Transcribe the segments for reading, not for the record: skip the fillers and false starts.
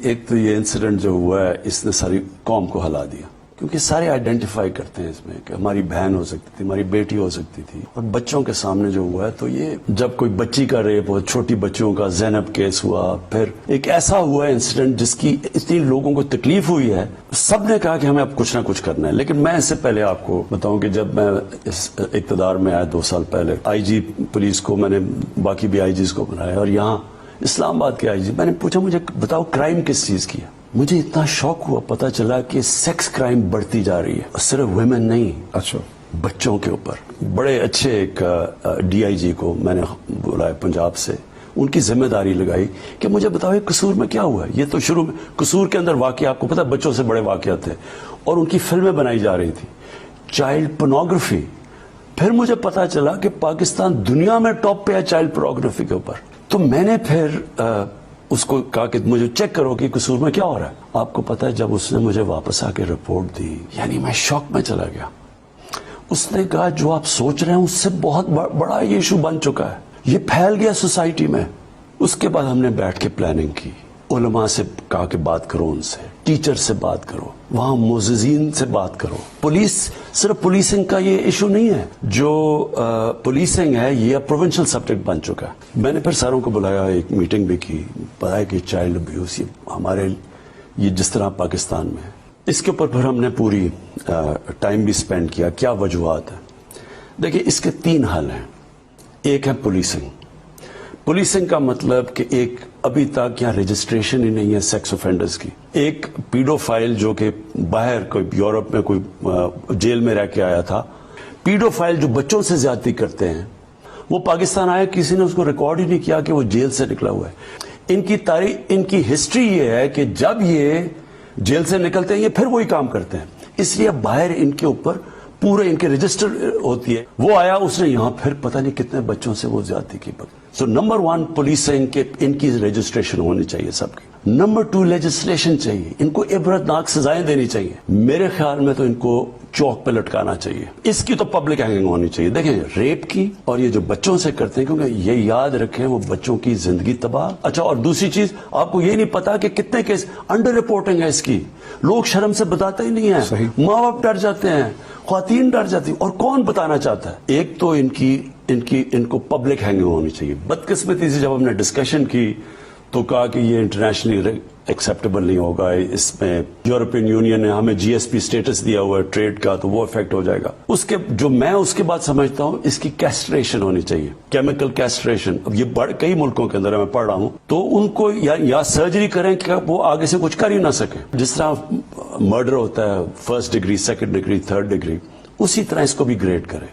ایک تو یہ انسیڈنٹ جو ہوا ہے اس نے ساری قوم کو ہلا دیا، کیونکہ سارے آئیڈینٹیفائی کرتے ہیں اس میں کہ ہماری بہن ہو سکتی تھی، ہماری بیٹی ہو سکتی تھی، اور بچوں کے سامنے جو ہوا ہے تو یہ جب کوئی بچی کا ریپ ہو، چھوٹی بچیوں کا زینب کیس ہوا، پھر ایک ایسا ہوا ہے انسیڈنٹ جس کی اتنی لوگوں کو تکلیف ہوئی ہے، سب نے کہا کہ ہمیں اب کچھ نہ کچھ کرنا ہے۔ لیکن میں اس سے پہلے آپ کو بتاؤں کہ جب میں اس اقتدار میں آیا 2 سال پہلے، آئی جی پولیس کو میں نے باقی بھی آئی جیز کو بنایا، اور یہاں اسلام آباد کے آئی جی، میں نے پوچھا مجھے بتاؤ کرائم کس چیز کی ہے؟ مجھے اتنا شوق ہوا، پتا چلا کہ سیکس کرائم بڑھتی جا رہی ہے، صرف ویمن نہیں، اچھا بچوں کے اوپر۔ بڑے اچھے ایک ڈی آئی جی کو میں نے بلایا پنجاب سے، ان کی ذمہ داری لگائی کہ مجھے بتاؤ یہ قصور میں کیا ہوا ہے۔ یہ تو شروع میں قصور کے اندر واقعہ، آپ کو پتا بچوں سے بڑے واقعات تھے، اور ان کی فلمیں بنائی جا رہی تھی، چائلڈ پورنوگرافی۔ پھر مجھے پتا چلا کہ پاکستان دنیا میں ٹاپ پہ ہے چائلڈ پورنوگرافی کے اوپر۔ تو میں نے پھر اس کو کہا کہ مجھے چیک کرو کہ قصور میں کیا ہو رہا ہے۔ آپ کو پتا ہے جب اس نے مجھے واپس آ کے رپورٹ دی، یعنی میں شوق میں چلا گیا۔ اس نے کہا جو آپ سوچ رہے ہیں اس سے بہت بڑا یہ ایشو بن چکا ہے، یہ پھیل گیا سوسائٹی میں۔ اس کے بعد ہم نے بیٹھ کے پلاننگ کی، علماء سے کہا کہ بات کرو، ان سے ٹیچر سے بات کرو، وہاں معززین سے بات کرو۔ پولیس صرف پولیسنگ کا یہ ایشو نہیں ہے، جو پولیسنگ ہے یہ پروونشل سبجیکٹ بن چکا ہے۔ میں نے پھر ساروں کو بلایا، ایک میٹنگ بھی کی، بتایا کہ چائلڈ ابیوز ہمارے یہ جس طرح پاکستان میں ہے، اس کے اوپر پھر ہم نے پوری ٹائم بھی سپینڈ کیا، کیا وجوہات ہیں۔ دیکھیں اس کے 3 حل ہیں۔ ایک ہے پولیسنگ۔ پولیسنگ کا مطلب کہ ایک ابھی تک یہاں رجسٹریشن ہی نہیں ہے سیکس اوفینڈرز کی۔ ایک پیڈو فائل جو کہ باہر کوئی یورپ میں کوئی جیل میں رہ کے آیا تھا، پیڈو فائل جو بچوں سے زیادتی کرتے ہیں، وہ پاکستان آیا، کسی نے اس کو ریکارڈ ہی نہیں کیا کہ وہ جیل سے نکلا ہوا ہے۔ ان کی تاریخ، ان کی ہسٹری یہ ہے کہ جب یہ جیل سے نکلتے ہیں یہ پھر وہی کام کرتے ہیں، اس لیے باہر ان کے اوپر پورے ان کے رجسٹر ہوتی ہے۔ وہ آیا، اس نے یہاں پھر پتہ نہیں کتنے بچوں سے وہ زیادتی کی۔ سو نمبر 1 پولیسنگ کے ان کی رجسٹریشن ہونی چاہیے سب کی۔ نمبر 2 لیجسلیشن چاہیے، ان کو عبرتناک سزائیں دینی چاہیے۔ میرے خیال میں تو ان کو چوک پہ لٹکانا چاہیے۔ اس کی تو پبلک ہینگنگ ہونی چاہیے۔ دیکھیں ریپ کی اور یہ جو بچوں سے کرتے ہیں، کیونکہ یہ یاد رکھیں وہ بچوں کی زندگی تباہ۔ اچھا، اور دوسری چیز آپ کو یہ نہیں پتا کہ کتنے کیس انڈر رپورٹنگ ہے اس کی، لوگ شرم سے بتاتے ہی نہیں ہیں، ماں باپ ڈر جاتے ہیں، خواتین ڈر جاتی ہیں، اور کون بتانا چاہتا ہے۔ ایک تو ان کو پبلک ہینگنگ ہونی چاہیے۔ بدقسمتی سے جب ہم نے ڈسکشن کی تو کہا کہ یہ انٹرنیشنلی ایکسیپٹیبل نہیں ہوگا، اس میں یورپین یونین نے ہمیں جی ایس پی سٹیٹس دیا ہوا ہے ٹریڈ کا، تو وہ افیکٹ ہو جائے گا۔ میں اس کے بعد سمجھتا ہوں اس کی کیسٹریشن ہونی چاہیے، کیمیکل کیسٹریشن۔ اب یہ کئی ملکوں کے اندر میں پڑھ رہا ہوں، تو ان کو یا سرجری کریں کہ وہ آگے سے کچھ کر ہی نہ سکیں۔ جس طرح مرڈر ہوتا ہے 1st degree, 2nd degree, 3rd degree, اسی طرح اس کو بھی گریڈ کریں،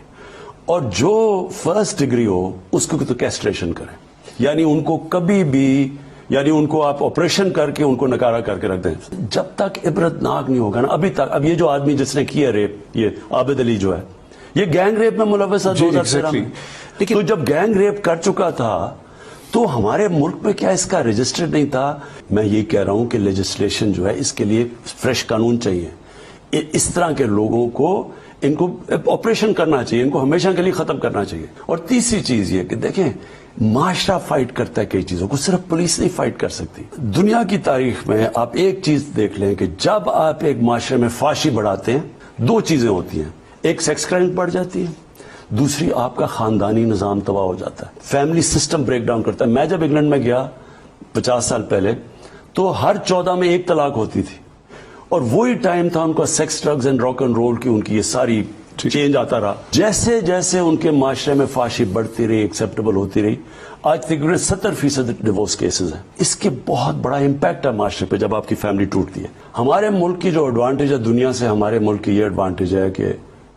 اور جو 1st ڈگری ہو اس کو تو کیسٹریشن کریں، یعنی ان کو کبھی بھی، یعنی ان کو آپ آپریشن کر کے ان کو نکارا کر کے رکھ دیں جب تک عبرتناک نہیں ہوگا نا۔ ابھی تک اب یہ جو آدمی جس نے کیا ریپ، یہ عابد علی جو ہے، یہ گینگ ریپ میں ملوث تھا 2013 میں۔ تو جب گینگ ریپ کر چکا تھا تو ہمارے ملک میں کیا اس کا رجسٹر نہیں تھا؟ میں یہ کہہ رہا ہوں کہ لیجسلیشن جو ہے اس کے لیے فریش قانون چاہیے۔ اس طرح کے لوگوں کو ان کو آپریشن کرنا چاہیے، ان کو ہمیشہ کے لیے ختم کرنا چاہیے۔ اور تیسری چیز یہ کہ دیکھیں معاشرہ فائٹ کرتا ہے کئی چیزوں کو، صرف پولیس نہیں فائٹ کر سکتی۔ دنیا کی تاریخ میں آپ ایک چیز دیکھ لیں کہ جب آپ ایک معاشرے میں فحاشی بڑھاتے ہیں، 2 چیزیں ہوتی ہیں، ایک سیکس کرائم بڑھ جاتی ہے، دوسری آپ کا خاندانی نظام تباہ ہو جاتا ہے، فیملی سسٹم بریک ڈاؤن کرتا ہے۔ میں جب انگلینڈ میں گیا 50 سال پہلے تو ہر 14 میں 1 طلاق ہوتی تھی، اور وہی ٹائم تھا ان کا sex, drugs and rock and roll کی، ان کی یہ ساری چینج آتا رہا۔ جیسے جیسے ان کے معاشرے میں فحاشی بڑھتی رہی، ایکسیپٹیبل ہوتی رہی، آج تقریباً 70% ڈیورس کیسز ہیں۔ اس کے بہت بڑا امپیکٹ ہے معاشرے پہ جب آپ کی فیملی ٹوٹتی ہے۔ ہمارے ملک کی جو ایڈوانٹیج ہے دنیا سے، ہمارے ملک کی یہ ایڈوانٹیج ہے کہ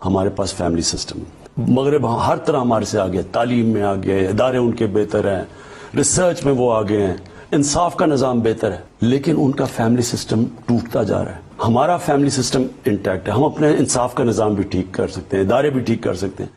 ہمارے پاس فیملی سسٹم، مغرب ہر طرح ہمارے سے آگے، تعلیم میں آگے، ادارے ان کے بہتر ہیں، ریسرچ میں وہ آگے ہیں، انصاف کا نظام بہتر ہے، لیکن ان کا فیملی سسٹم ٹوٹتا جا رہا ہے۔ ہمارا فیملی سسٹم انٹیکٹ ہے، ہم اپنے انصاف کا نظام بھی ٹھیک کر سکتے ہیں، ادارے بھی ٹھیک کر سکتے ہیں۔